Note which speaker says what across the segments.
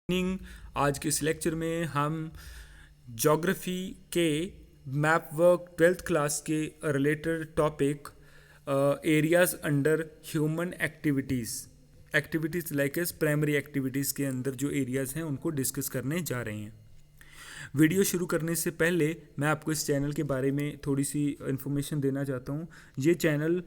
Speaker 1: Evening. आज के इस लेक्चर में हम ज्योग्राफी के मैप वर्क 12th क्लास के related topic areas under human activities like S primary activities के अंदर जो एरियाज़ हैं उनको डिस्कस करने जा रहे हैं। वीडियो शुरू करने से पहले मैं आपको इस चैनल के बारे में थोड़ी सी इन्फॉर्मेशन देना चाहता हूँ। ये चैनल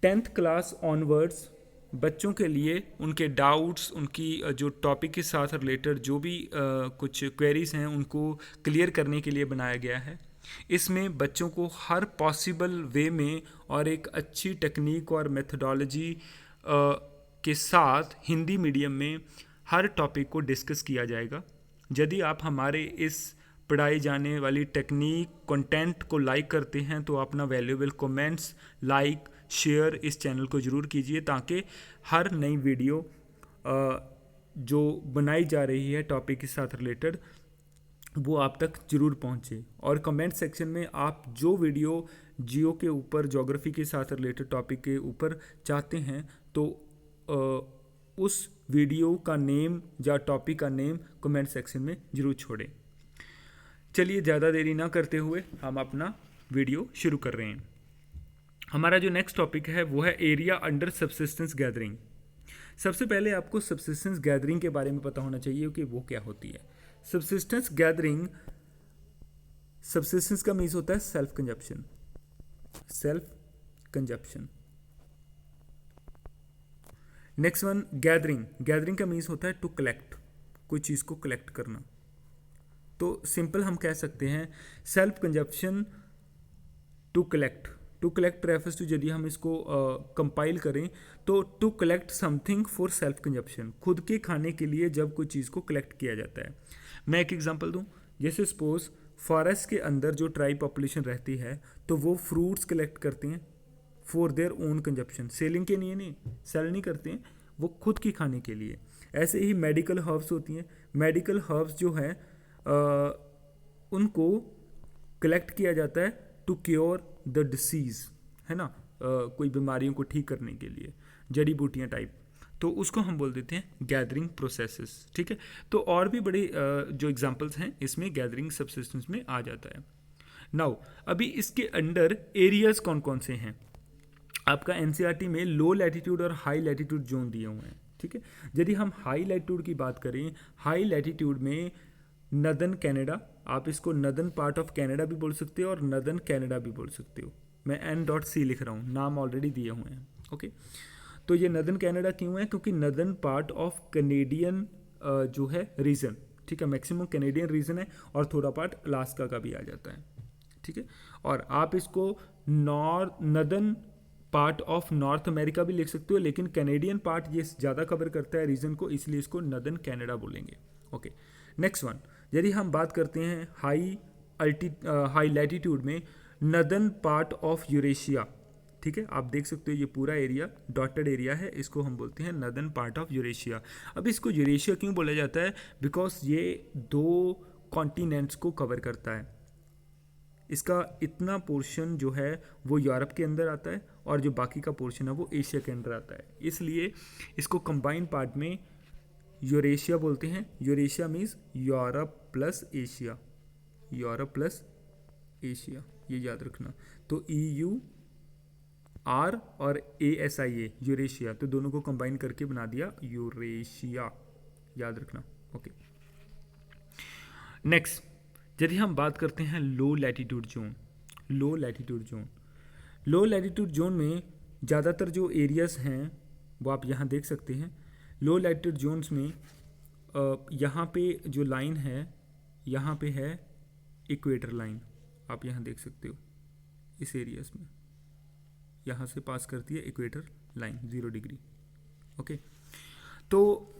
Speaker 1: 10th क्लास ऑनवर्ड्स बच्चों के लिए उनके डाउट्स, उनकी जो टॉपिक के साथ रिलेटेड जो भी कुछ क्वेरीज हैं उनको क्लियर करने के लिए बनाया गया है। इसमें बच्चों को हर पॉसिबल वे में और एक अच्छी टेक्निक और मेथडोलॉजी के साथ हिंदी मीडियम में हर टॉपिक को डिस्कस किया जाएगा। यदि आप हमारे इस पढ़ाई जाने वाली टेक्निक कंटेंट को लाइक करते हैं तो अपना वैल्यूएबल कमेंट्स, लाइक, शेयर इस चैनल को ज़रूर कीजिए ताकि हर नई वीडियो जो बनाई जा रही है टॉपिक के साथ रिलेटेड वो आप तक ज़रूर पहुंचे। और कमेंट सेक्शन में आप जो वीडियो जियो के ऊपर, ज्योग्राफी के साथ रिलेटेड टॉपिक के ऊपर चाहते हैं तो उस वीडियो का नेम या टॉपिक का नेम कमेंट सेक्शन में ज़रूर छोड़ें। चलिए ज़्यादा देरी ना करते हुए हम अपना वीडियो शुरू कर रहे हैं। हमारा जो नेक्स्ट टॉपिक है वो है एरिया अंडर सबसिस्टेंस गैदरिंग। सबसे पहले आपको सबसिस्टेंस गैदरिंग के बारे में पता होना चाहिए कि वो क्या होती है। सबसिस्टेंस गैदरिंग, सबसिस्टेंस का मीन्स होता है self consumption. Next one gathering का मीन्स होता है टू कलेक्ट, कोई चीज़ को कलेक्ट करना। तो सिंपल हम कह सकते हैं self consumption to collect refers to, यदि हम इसको कंपाइल करें तो to collect something for self consumption, खुद के खाने के लिए जब कोई चीज़ को कलेक्ट किया जाता है। मैं एक एग्जांपल दूं, जैसे सपोज फॉरेस्ट के अंदर जो ट्राइब पॉपुलेशन रहती है तो वो फ्रूट्स कलेक्ट करते हैं for their own consumption, selling के लिए नहीं, सेल नहीं करते हैं, वो खुद की खाने के लिए। ऐसे ही मेडिकल हर्ब्स होती हैं, मेडिकल हर्ब्स जो है उनको कलेक्ट किया जाता है टू क्योर द डिसीज़, है ना, कोई बीमारियों को ठीक करने के लिए, जड़ी बूटियाँ टाइप, तो उसको हम बोल देते हैं गैदरिंग प्रोसेसेस। ठीक है, तो और भी बड़े जो एग्जांपल्स हैं इसमें गैदरिंग सबसिस्टेंस में आ जाता है। नाउ अभी इसके अंडर एरियाज कौन कौन से हैं, आपका एनसीईआरटी में लो लैटिट्यूड और हाई लैटिट्यूड जोन दिए हुए हैं। ठीक है, यदि हम हाई लैटिट्यूड की बात करें, हाई लैटिट्यूड में नदर्न कनाडा, आप इसको नदर्न पार्ट ऑफ कनाडा भी बोल सकते हो और नदर्न कनाडा भी बोल सकते हो। मैं N.C लिख रहा हूँ, नाम ऑलरेडी दिए हुए हैं। ओके, तो ये नदर्न कनाडा क्यों है, क्योंकि नदर्न पार्ट ऑफ कनेडियन जो है रीजन, ठीक है, मैक्सिमम कनेडियन रीजन है और थोड़ा पार्ट अलास्का का भी आ जाता है। ठीक है, और आप इसको northern part of north America भी लिख सकते हो, लेकिन कैनेडियन पार्ट ये ज़्यादा कवर करता है रीजन को, इसलिए इसको नदर्न कनाडा बोलेंगे। ओके, नेक्स्ट वन, यदि हम बात करते हैं हाई लैटिट्यूड में नदर्न पार्ट ऑफ यूरेशिया। ठीक है, आप देख सकते हो ये पूरा एरिया डॉटेड एरिया है, इसको हम बोलते हैं नदर्न पार्ट ऑफ यूरेशिया। अब इसको यूरेशिया क्यों बोला जाता है, बिकॉज ये 2 कॉन्टिनेंट्स को कवर करता है। इसका इतना पोर्शन जो है वो यूरोप के अंदर आता है और जो बाकी का पोर्शन है वो एशिया के अंदर आता है, इसलिए इसको कंबाइंड पार्ट में यूरेशिया बोलते हैं। Eurasia means Europe plus Asia, ये याद रखना। तो EUR और ASIA यूरेशिया, तो दोनों को कंबाइन करके बना दिया यूरेशिया, याद रखना। ओके, नेक्स्ट, यदि हम बात करते हैं लो लैटिट्यूड जोन में ज़्यादातर जो एरियाज हैं वो आप यहाँ देख सकते हैं। लो लैटिट्यूड जोन्स में यहाँ पे जो लाइन है, यहाँ पे है इक्वेटर लाइन, आप यहाँ देख सकते हो, इस एरियाज में यहाँ से पास करती है इक्वेटर लाइन 0 डिग्री। ओके, तो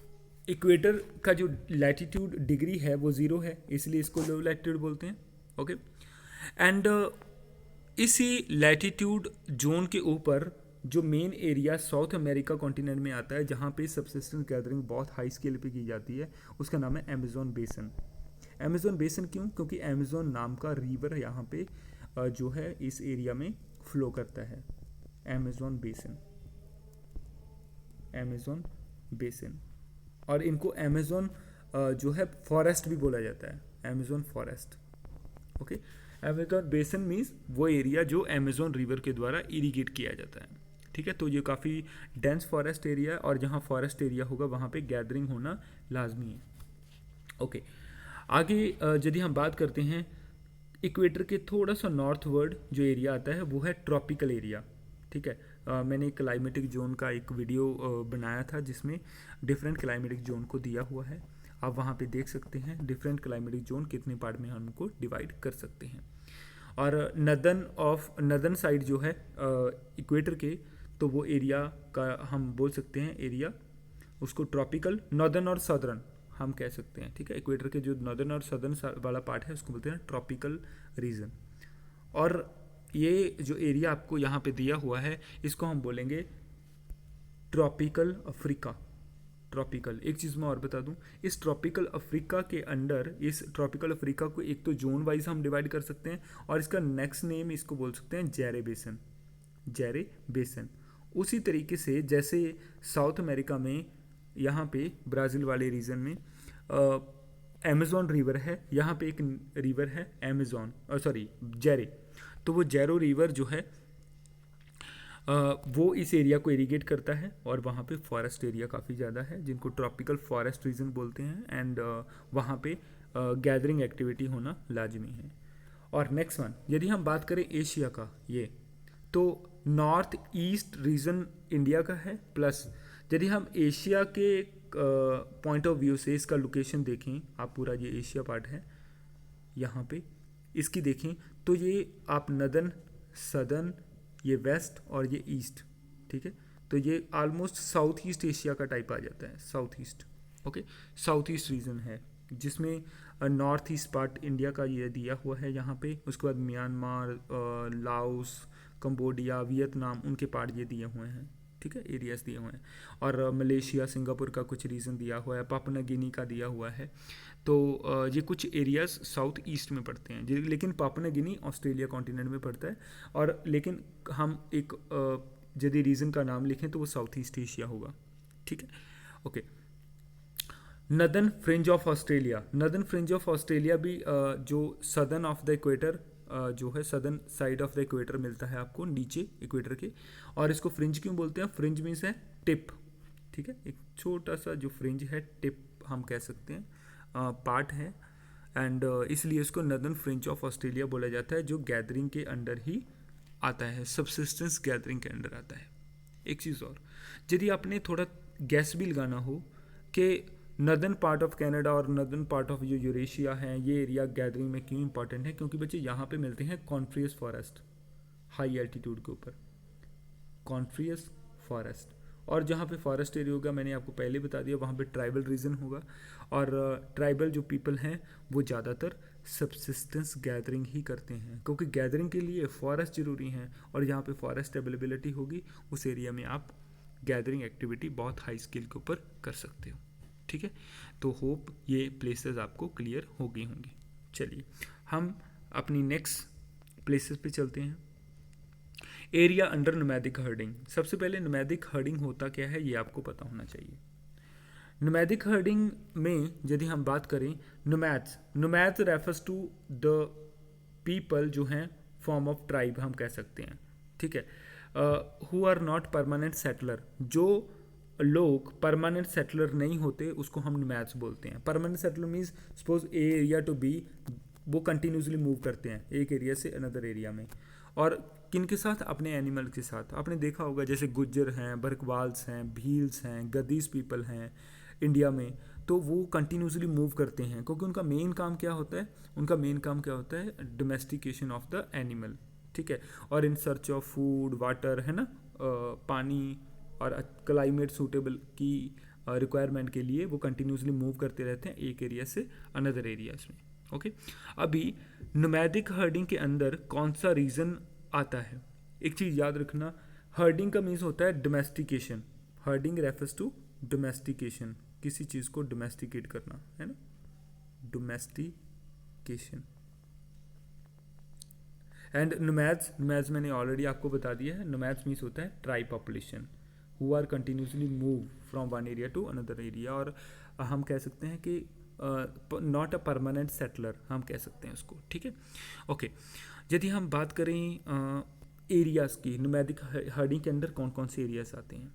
Speaker 1: इक्वेटर का जो लैटिट्यूड डिग्री है वो 0 है, इसलिए इसको लो लैटिट्यूड बोलते हैं। ओके, एंड इसी लैटिट्यूड जोन के ऊपर जो main area south America continent में आता है, जहाँ पे सबसिस्टेंस गैदरिंग बहुत हाई स्केल पे की जाती है, उसका नाम है अमेज़न बेसन। अमेज़न बेसन क्यों, क्योंकि अमेज़न नाम का रिवर यहाँ पे जो है इस एरिया में फ्लो करता है। अमेज़न बेसन, और इनको अमेज़न जो है फॉरेस्ट भी बोला जाता है, अमेज़न फॉरेस्ट। ओके, अमेज़न बेसन मीन्स वो एरिया जो अमेज़न रिवर के द्वारा इरीगेट किया जाता है। ठीक है, तो ये काफ़ी डेंस फॉरेस्ट एरिया है, और जहाँ फॉरेस्ट एरिया होगा वहाँ पे गैदरिंग होना लाजमी है। ओके, आगे यदि हम बात करते हैं इक्वेटर के थोड़ा सा नॉर्थवर्ड जो एरिया आता है वो है ट्रॉपिकल एरिया। ठीक है, मैंने क्लाइमेटिक जोन का एक वीडियो बनाया था जिसमें डिफरेंट क्लाइमेटिक जोन को दिया हुआ है। आप वहाँ पे देख सकते हैं डिफरेंट क्लाइमेटिक जोन कितने पार्ट में हम उनको डिवाइड कर सकते हैं। और नदन साइड जो है इक्वेटर के, तो वो एरिया का हम बोल सकते हैं एरिया उसको ट्रॉपिकल, नॉर्दर्न और सदर्न हम कह सकते हैं। ठीक है, इक्वेटर के जो नॉर्दर्न और सदर्न वाला पार्ट है उसको बोलते हैं ट्रॉपिकल रीजन। और ये जो एरिया आपको यहाँ पे दिया हुआ है इसको हम बोलेंगे ट्रॉपिकल अफ्रीका। ट्रॉपिकल, एक चीज़ मैं और बता दूं, इस ट्रॉपिकल अफ्रीका के अंडर, इस ट्रॉपिकल अफ्रीका को एक तो जोन वाइज हम डिवाइड कर सकते हैं, और इसका नेक्स्ट नेम इसको बोल सकते हैं जेरे बेसन। जेरे बेसन। उसी तरीके से जैसे साउथ अमेरिका में यहाँ पे ब्राज़ील वाले रीजन में अमेज़न रिवर है, यहाँ पे एक रिवर है अमेज़न, सॉरी जेरे, तो वो जेरो रिवर जो है वो इस एरिया को इरीगेट करता है, और वहाँ पे फॉरेस्ट एरिया काफ़ी ज़्यादा है जिनको ट्रॉपिकल फॉरेस्ट रीजन बोलते हैं। एंड वहाँ पे गैदरिंग एक्टिविटी होना लाजमी है। और नेक्स्ट वन, यदि हम बात करें एशिया का, ये तो नॉर्थ ईस्ट रीजन इंडिया का है, प्लस यदि हम एशिया के पॉइंट ऑफ व्यू से इसका लोकेशन देखें, आप पूरा ये एशिया पार्ट है यहाँ पे इसकी देखें, तो ये आप नदन, सदर्न, ये वेस्ट और ये ईस्ट। ठीक है, तो ये ऑलमोस्ट साउथ ईस्ट एशिया का टाइप आ जाता है, south east. Okay, south east region है जिसमें नॉर्थ ईस्ट पार्ट इंडिया का ये दिया हुआ है यहाँ पे, उसके बाद म्यांमार, लाओस, कंबोडिया, वियतनाम, उनके पार्ट ये दिए हुए हैं। ठीक है, एरियाज दिए हुए हैं, और मलेशिया, सिंगापुर का कुछ रीजन दिया हुआ है, पापुआ गिनी का दिया हुआ है। तो ये कुछ एरियाज साउथ ईस्ट में पड़ते हैं, लेकिन पापुआ गिनी ऑस्ट्रेलिया कॉन्टिनेंट में पड़ता है। और लेकिन हम एक यदि रीजन का नाम लिखें तो वो साउथ ईस्ट एशिया होगा। ठीक है, okay. Northern fringe of Australia, northern fringe of Australia भी जो सदर्न ऑफ द इक्वेटर जो है, southern side of the equator मिलता है आपको नीचे इक्वेटर के। और इसको फ्रिंज क्यों बोलते हैं? फ्रिंज मीन्स है टिप। ठीक है, एक छोटा सा जो फ्रिंज है, टिप हम कह सकते हैं, पार्ट है। एंड इसलिए इसको नदर्न फ्रिंज ऑफ ऑस्ट्रेलिया बोला जाता है, जो गैदरिंग के अंडर ही आता है, सबसिस्टेंस गैदरिंग के अंडर आता है। एक चीज़ और, यदि आपने थोड़ा गैस भी लगाना हो कि नदर्न पार्ट ऑफ कनाडा और नदर्न पार्ट ऑफ जो यूरेशिया है, ये एरिया गैदरिंग में क्यों इंपॉर्टेंट है? क्योंकि बच्चे यहाँ पे मिलते हैं कॉन्फ्रियस फॉरेस्ट, हाई एल्टीट्यूड के ऊपर कॉन्फ्रियस फॉरेस्ट। और जहाँ पे फॉरेस्ट एरिया होगा, मैंने आपको पहले बता दिया, वहाँ पे ट्राइबल रीजन होगा, और ट्राइबल जो पीपल हैं वो ज़्यादातर सबसिस्टेंस गैदरिंग ही करते हैं, क्योंकि गैदरिंग के लिए फॉरेस्ट ज़रूरी हैं, और जहाँ पे फॉरेस्ट अवेलेबिलिटी होगी उस एरिया में आप गैदरिंग एक्टिविटी बहुत हाई स्केल के ऊपर कर सकते हो। ठीक है, तो होप ये प्लेसेस आपको क्लियर हो गई होंगी। चलिए हम अपनी नेक्स्ट प्लेसेस पे चलते हैं। Area under nomadic herding. सबसे पहले नोमैडिक हर्डिंग होता क्या है ये आपको पता होना चाहिए। नोमैडिक हर्डिंग में यदि हम बात करें, nomads refers to the people जो हैं फॉर्म ऑफ ट्राइब हम कह सकते हैं। ठीक है, who are not permanent settler, जो लोग परमानेंट सेटलर नहीं होते उसको हम नोमैड्स बोलते हैं। Permanent settler means suppose a area to be, वो कंटिन्यूसली मूव करते हैं एक एरिया से अनदर एरिया में, और किन के साथ? अपने एनिमल के साथ। आपने देखा होगा जैसे गुज्जर हैं, बरकवाल्स हैं, भील्स हैं, गदीस पीपल हैं इंडिया में, तो वो कंटिन्यूसली मूव करते हैं, क्योंकि उनका मेन काम क्या होता है? उनका मेन काम क्या होता है? Domestication of the animal. ठीक है, और in search of food, water, है ना, पानी और क्लाइमेट सूटेबल की रिक्वायरमेंट के लिए वो कंटिन्यूसली मूव करते रहते हैं एक एरिया से अनदर एरियाज में। ओके, अभी नोमैडिक हर्डिंग के अंदर कौन सा रीजन आता है? एक चीज़ याद रखना, हर्डिंग का मीन्स होता है domestication. Herding refers to domestication, किसी चीज़ को डोमेस्टिकेट करना, है ना, डोमेस्टिकेशन। एंड नोमैड्स मैंने ऑलरेडी आपको बता दिया है, नोमैड्स मीन्स होता है tribe population. Who are continuously move from one area to another area, और हम कह सकते हैं कि नॉट अ परमानेंट सेटलर हम कह सकते हैं उसको, ठीक है। ओके, यदि हम बात करें एरियाज़ की, नोमैडिक हर्डिंग के अंदर कौन कौन से एरियाज आते हैं,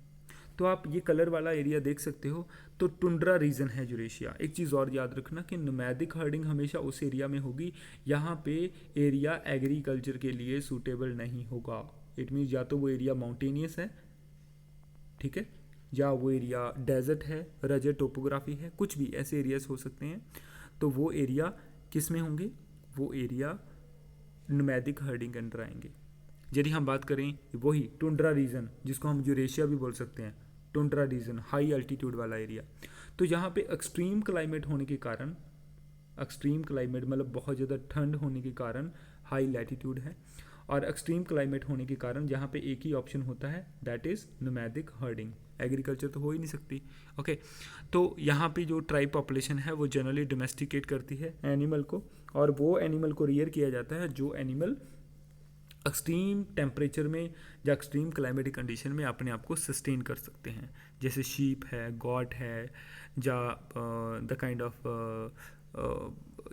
Speaker 1: तो आप ये कलर वाला एरिया देख सकते हो, तो टुंड्रा रीजन है यूरेशिया। एक चीज़ और याद रखना कि नोमैडिक हर्डिंग हमेशा उस एरिया में होगी यहाँ पे एरिया एग्रीकल्चर के लिए सूटेबल नहीं होगा। इट मीन्स या तो वो एरिया माउंटेनियस है, ठीक है, या वो एरिया डेजर्ट है, रजर टोपोग्राफी है, कुछ भी ऐसे एरियाज हो सकते हैं। तो वो एरिया किस में होंगे, वो एरिया नोमैडिक हर्डिंग के अंडर आएंगे। यदि हम बात करें वही टुंड्रा रीजन, जिसको हम यूरेशिया भी बोल सकते हैं, टुंड्रा रीजन हाई अल्टीट्यूड वाला एरिया, तो यहाँ पे एक्सट्रीम क्लाइमेट होने के कारण, एक्सट्रीम क्लाइमेट मतलब बहुत ज़्यादा ठंड होने के कारण हाई लैटिट्यूड है, और एक्सट्रीम क्लाइमेट होने के कारण यहाँ पे एक ही ऑप्शन होता है, that is nomadic herding. Agriculture तो हो ही नहीं सकती। ओके, तो यहाँ पे जो ट्राइब पॉपुलेशन है वो जनरली डोमेस्टिकेट करती है एनिमल को, और वो एनिमल को रियर किया जाता है जो एनिमल एक्सट्रीम टेम्परेचर में या एक्सट्रीम क्लाइमेटिक कंडीशन में अपने आप को सस्टेन कर सकते हैं, जैसे शीप है, गॉट है, या द काइंड ऑफ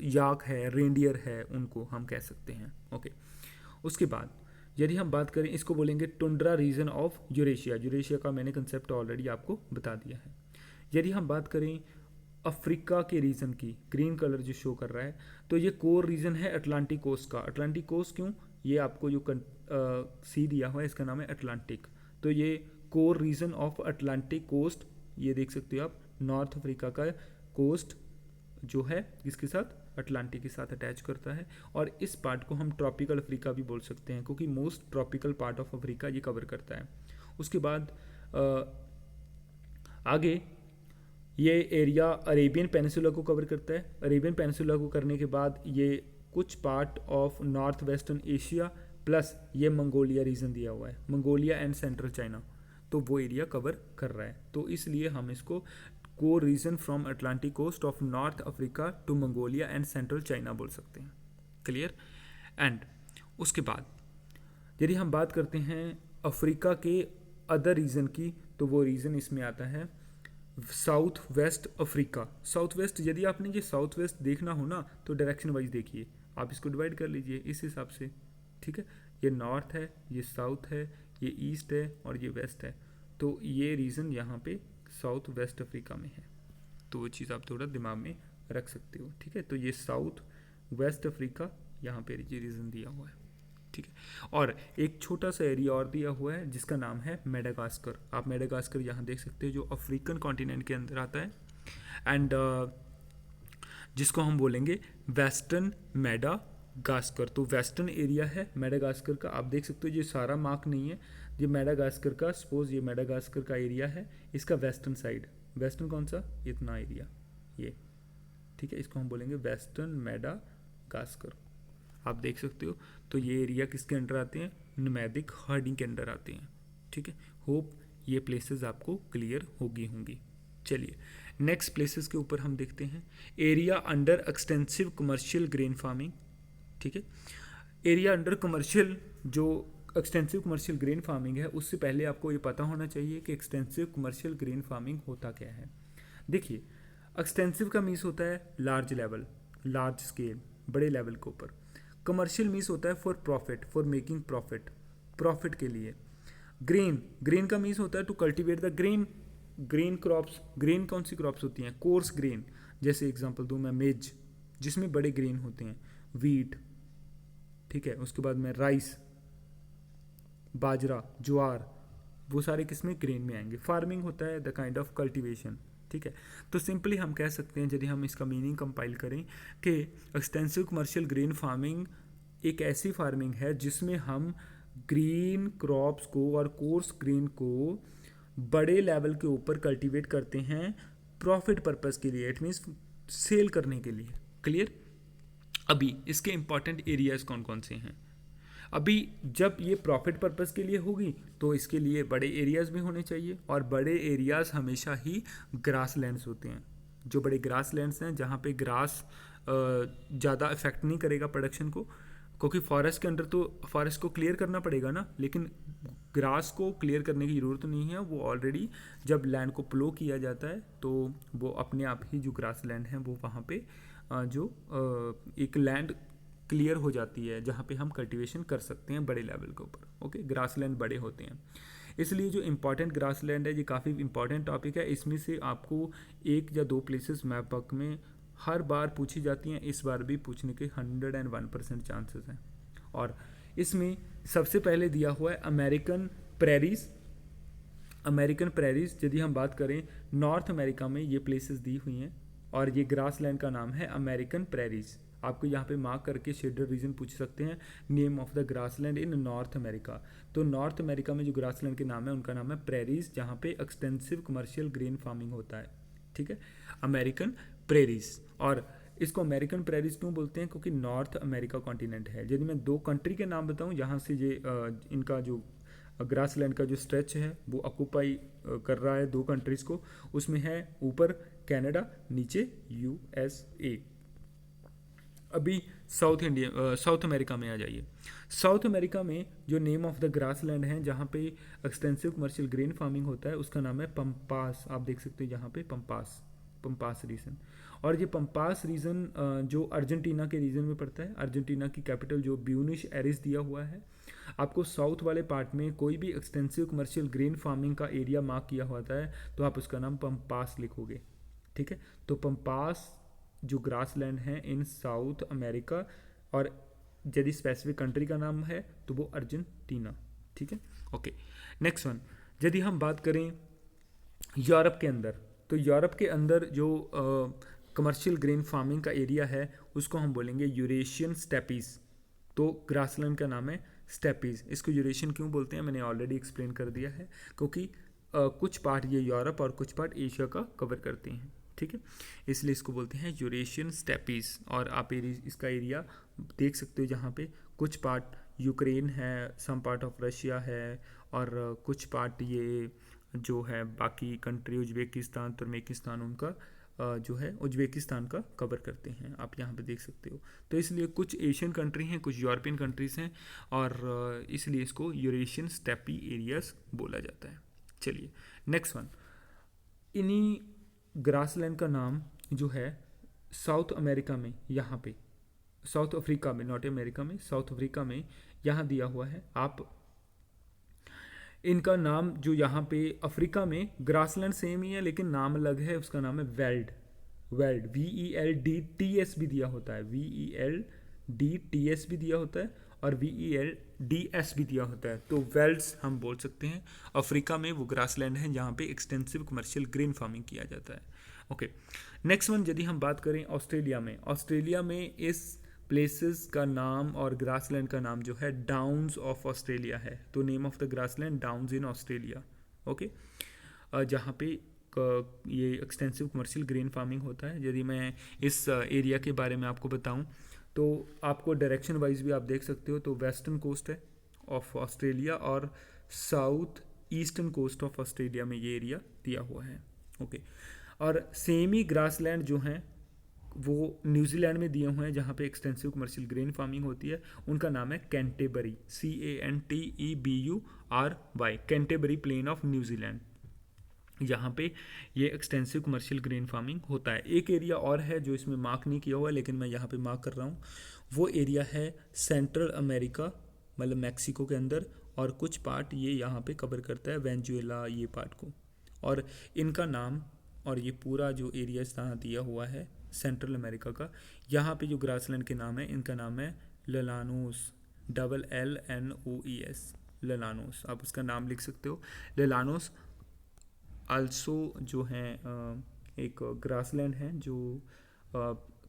Speaker 1: याक है, रेंडियर है, उनको हम कह सकते हैं। ओके, उसके बाद यदि हम बात करें, इसको बोलेंगे tundra region of Eurasia. Eurasia का मैंने कंसेप्ट ऑलरेडी आपको बता दिया है। यदि हम बात करें अफ्रीका के रीजन की, ग्रीन कलर जो शो कर रहा है, तो ये कोर रीजन है अटलांटिक कोस्ट का। अटलांटिक कोस्ट क्यों, ये आपको जो सी दिया हुआ है इसका नाम है अटलांटिक, तो ये core region of Atlantic coast, ये देख सकते हो आप, नॉर्थ अफ्रीका का कोस्ट जो है इसके साथ अटलांटिक के साथ अटैच करता है, और इस पार्ट को हम ट्रॉपिकल अफ्रीका भी बोल सकते हैं, क्योंकि most tropical part of Africa ये कवर करता है। उसके बाद आगे ये एरिया अरेबियन पेनिसुला को कवर करता है। अरेबियन पेनिसुला को करने के बाद ये कुछ part of north western Asia plus ये मंगोलिया रीजन दिया हुआ है, मंगोलिया एंड सेंट्रल चाइना, तो वो एरिया कवर कर रहा है। तो इसलिए हम इसको core region from Atlantic coast of north Africa to Mongolia and central China बोल सकते हैं। क्लियर। एंड उसके बाद यदि हम बात करते हैं अफ्रीका के अदर रीजन की, तो वो रीजन इसमें आता है south west Africa. South west, यदि आपने ये साउथ वेस्ट देखना हो ना तो डायरेक्शन वाइज देखिए, आप इसको डिवाइड कर लीजिए इस हिसाब से, ठीक है। ये नॉर्थ है, ये साउथ है, ये ईस्ट है और ये वेस्ट है, तो ये रीजन यहाँ पे साउथ वेस्ट अफ्रीका में है, तो वो चीज़ आप थोड़ा दिमाग में रख सकते हो, ठीक है। तो ये साउथ वेस्ट अफ्रीका यहाँ पे ये रीजन दिया हुआ है, ठीक है। और एक छोटा सा एरिया और दिया हुआ है जिसका नाम है मेडागास्कर। आप मेडागास्कर यहाँ देख सकते हो जो अफ्रीकन कॉन्टिनेंट के अंदर आता है, एंड जिसको हम बोलेंगे वेस्टर्न मेडागास्कर। तो वेस्टर्न एरिया है मेडागास्कर का, आप देख सकते हो ये सारा मार्क नहीं है, ये मेडागास्कर का, सपोज ये मेडागास्कर का एरिया है, इसका वेस्टर्न साइड, वेस्टर्न कौन सा, इतना एरिया ये, ठीक है, इसको हम बोलेंगे वेस्टर्न मेडागास्कर। आप देख सकते हो, तो ये एरिया किसके अंडर आते हैं, नोमैडिक हर्डिंग के अंडर आते हैं, ठीक है। होप ये प्लेसेस आपको क्लियर होंगी। चलिए नेक्स्ट प्लेसेस के ऊपर हम देखते हैं। Area under extensive commercial grain farming, ठीक है। एरिया अंडर कमर्शियल, जो एक्सटेंसिव कमर्शियल ग्रेन फार्मिंग है, उससे पहले आपको ये पता होना चाहिए कि एक्सटेंसिव कमर्शियल ग्रेन फार्मिंग होता क्या है। देखिए, एक्सटेंसिव का मीन्स होता है लार्ज लेवल, लार्ज स्केल, बड़े लेवल के ऊपर। कमर्शियल मीन्स होता है for profit, for making profit, profit के लिए। ग्रेन, ग्रेन का मीन्स होता है to cultivate the grain, grain crops. Grain कौन सी क्रॉप्स होती हैं, कोर्स ग्रेन, जैसे एग्जांपल दूं मैं मेज, जिसमें बड़े ग्रेन होते हैं, वीट, ठीक है। उसके बाद में राइस, बाजरा, ज्वार, वो सारे किसमें, ग्रेन में आएंगे। फार्मिंग होता है द काइंड ऑफ कल्टिवेशन, ठीक है। तो सिंपली हम कह सकते हैं, यदि हम इसका मीनिंग कंपाइल करें, कि एक्सटेंसिव कमर्शियल ग्रेन फार्मिंग एक ऐसी फार्मिंग है जिसमें हम ग्रीन क्रॉप्स को और कोर्स ग्रेन को बड़े लेवल के ऊपर कल्टीवेट करते हैं प्रॉफिट पर्पस के लिए, इट मीन्स सेल करने के लिए। क्लियर। अभी इसके इंपॉर्टेंट एरियाज कौन कौन से हैं। अभी जब ये प्रॉफिट पर्पस के लिए होगी तो इसके लिए बड़े एरियाज भी होने चाहिए, और बड़े एरियाज हमेशा ही ग्रास लैंड्स होते हैं। जो बड़े ग्रास लैंड्स हैं जहाँ पे ग्रास ज़्यादा इफेक्ट नहीं करेगा प्रोडक्शन को, क्योंकि फॉरेस्ट के अंदर तो फॉरेस्ट को क्लियर करना पड़ेगा ना, लेकिन ग्रास को क्लियर करने की ज़रूरत नहीं है, वो ऑलरेडी जब लैंड को प्लो किया जाता है तो वो अपने आप ही जो ग्रास लैंड है वो वहाँ पे एक लैंड क्लियर हो जाती है जहाँ पे हम कल्टीवेशन कर सकते हैं बड़े लेवल के ऊपर। ओके, ग्रास लैंड बड़े होते हैं, इसलिए जो इंपॉर्टेंट ग्रास लैंड है ये काफ़ी इंपॉर्टेंट टॉपिक है। इसमें से आपको एक या दो प्लेसेस मैप वर्क में हर बार पूछी जाती हैं, इस बार भी पूछने के 101% चांसेस हैं। और इसमें सबसे पहले दिया हुआ है अमेरिकन प्रेरीज। अमेरिकन प्रेरीज यदि हम बात करें, नॉर्थ अमेरिका में ये प्लेसेस दी हुई हैं और ये ग्रास लैंड का नाम है अमेरिकन प्रेरीज। आपको यहाँ पे मार्क करके शेडेड रीजन पूछ सकते हैं, name of the grass land in north America. तो नॉर्थ अमेरिका में जो ग्रास लैंड के नाम है उनका नाम है प्रेरीज, जहाँ पे एक्सटेंसिव कमर्शियल ग्रेन फार्मिंग होता है। ठीक है, अमेरिकन प्रेरीज। और इसको अमेरिकन प्रेरीज क्यों बोलते हैं? क्योंकि नॉर्थ अमेरिका कॉन्टिनेंट है। यदि मैं दो कंट्री के नाम बताऊं जहाँ से ये इनका जो ग्रास लैंड का जो स्ट्रेच है वो ऑक्यूपाई कर रहा है दो कंट्रीज़ को, उसमें है ऊपर कनाडा, नीचे यूएसए। अभी साउथ अमेरिका में आ जाइए। साउथ अमेरिका में जो name of the grass land है जहाँ पे एक्सटेंसिव कमर्शियल ग्रेन फार्मिंग होता है उसका नाम है पंपास। आप देख सकते हो यहाँ पे पंपास रीजन। और ये पंपास रीजन जो अर्जेंटीना के रीजन में पड़ता है, अर्जेंटीना की कैपिटल जो ब्यूनिश एरिस दिया हुआ है। आपको साउथ वाले पार्ट में कोई भी एक्सटेंसिव कमर्शियल ग्रेन फार्मिंग का एरिया मार्क किया होता है तो आप उसका नाम पंपास लिखोगे। ठीक है, तो पंपास जो ग्रास लैंड है इन साउथ अमेरिका, और यदि स्पेसिफिक कंट्री का नाम है तो वो अर्जेंटीना। ठीक है, ओके। नेक्स्ट वन, यदि हम बात करें यूरोप के अंदर, तो यूरोप के अंदर जो कमर्शियल ग्रेन फार्मिंग का एरिया है उसको हम बोलेंगे यूरेशियन स्टेपीज। तो ग्रासलैंड का नाम है स्टेपीज। इसको यूरेशियन क्यों बोलते हैं मैंने ऑलरेडी एक्सप्लेन कर दिया है, क्योंकि कुछ पार्ट ये यूरोप और कुछ पार्ट एशिया का कवर करते हैं। ठीक है, इसलिए इसको बोलते हैं यूरेशियन स्टेपीज। और आप इसका एरिया देख सकते हो जहाँ पे कुछ पार्ट यूक्रेन है, सम पार्ट ऑफ रशिया है, और कुछ पार्ट ये जो है बाकी कंट्री उज्बेकिस्तान, तुर्कमेनिस्तान, उनका जो है उज्बेकिस्तान का कवर करते हैं, आप यहाँ पे देख सकते हो। तो इसलिए कुछ एशियन कंट्री हैं, कुछ यूरोपियन कंट्रीज़ हैं, और इसलिए इसको यूरेशियन स्टेपी एरियाज बोला जाता है। चलिए नेक्स्ट वन, इन्हीं ग्रासलैंड का नाम जो है साउथ अमेरिका में, यहाँ पे साउथ अफ्रीका में, नॉट अमेरिका में, साउथ अफ्रीका में यहाँ दिया हुआ है। आप इनका नाम जो यहाँ पे अफ्रीका में ग्रासलैंड सेम ही है लेकिन नाम अलग है, उसका नाम है वेल्ड। VELDTS भी दिया होता है, VELDTS भी दिया होता है, और VELDS भी दिया होता है। तो वेल्ड्स हम बोल सकते हैं। अफ्रीका में वो ग्रासलैंड है जहाँ पे एक्सटेंसिव कमर्शियल ग्रेन फार्मिंग किया जाता है। ओके, नेक्स्ट वन, यदि हम बात करें ऑस्ट्रेलिया में, ऑस्ट्रेलिया में इस प्लेसेस का नाम और ग्रासलैंड का नाम जो है डाउन्स ऑफ ऑस्ट्रेलिया है। तो name of the grassland downs in Australia. Okay, जहाँ पे ये एक्सटेंसिव कमर्शियल ग्रेन फार्मिंग होता है। यदि मैं इस एरिया के बारे में आपको बताऊं तो आपको डायरेक्शन वाइज भी आप देख सकते हो। तो वेस्टर्न कोस्ट है ऑफ ऑस्ट्रेलिया और south eastern coast of Australia में ये एरिया दिया हुआ है। ओके, और सेमी ग्रासलैंड जो हैं वो न्यूजीलैंड में दिए हुए हैं जहाँ पे एक्सटेंसिव कमर्शियल ग्रेन फार्मिंग होती है। उनका नाम है Canterbury, CANTEBURY, Canterbury plain of New Zealand, यहाँ पे ये एक्सटेंसिव कमर्शियल ग्रेन फार्मिंग होता है। एक एरिया और है जो इसमें मार्क नहीं किया हुआ है लेकिन मैं यहाँ पे मार्क कर रहा हूँ, वो एरिया है सेंट्रल अमेरिका, मतलब मैक्सिको के अंदर, और कुछ पार्ट ये यहाँ पे कवर करता है वेनेजुएला, ये पार्ट को। और इनका नाम और ये पूरा जो एरिया यहाँ दिया हुआ है सेंट्रल अमेरिका का, यहाँ पे जो ग्रासलैंड के नाम है इनका नाम है ललानोस, LLNOES, ललानोस। आप उसका नाम लिख सकते हो, ललानोस। आल्सो जो है एक ग्रासलैंड है जो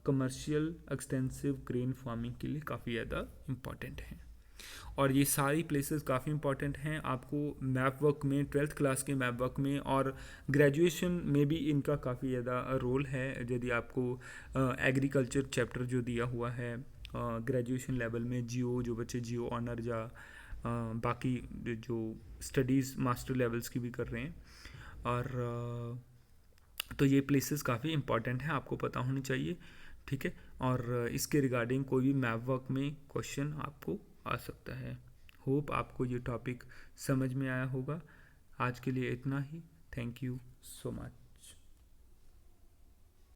Speaker 1: कमर्शियल एक्सटेंसिव ग्रेन फार्मिंग के लिए काफ़ी ज़्यादा इम्पॉर्टेंट है। और ये सारी प्लेसेस काफ़ी इंपॉर्टेंट हैं आपको मैप वर्क में, 12th क्लास के मैप वर्क में, और ग्रेजुएशन में भी इनका काफ़ी ज़्यादा रोल है। यदि आपको एग्रीकल्चर चैप्टर जो दिया हुआ है ग्रेजुएशन लेवल में, जो बच्चे जियो ऑनर या बाकी जो स्टडीज़ मास्टर लेवल्स की भी कर रहे हैं, और तो ये प्लेसेस काफ़ी इंपॉर्टेंट हैं, आपको पता होनी चाहिए। ठीक है। और इसके रिगार्डिंग कोई भी मैप वर्क में क्वेश्चन आपको आ सकता है। होप आपको ये टॉपिक समझ में आया होगा। आज के लिए इतना ही। Thank you so much.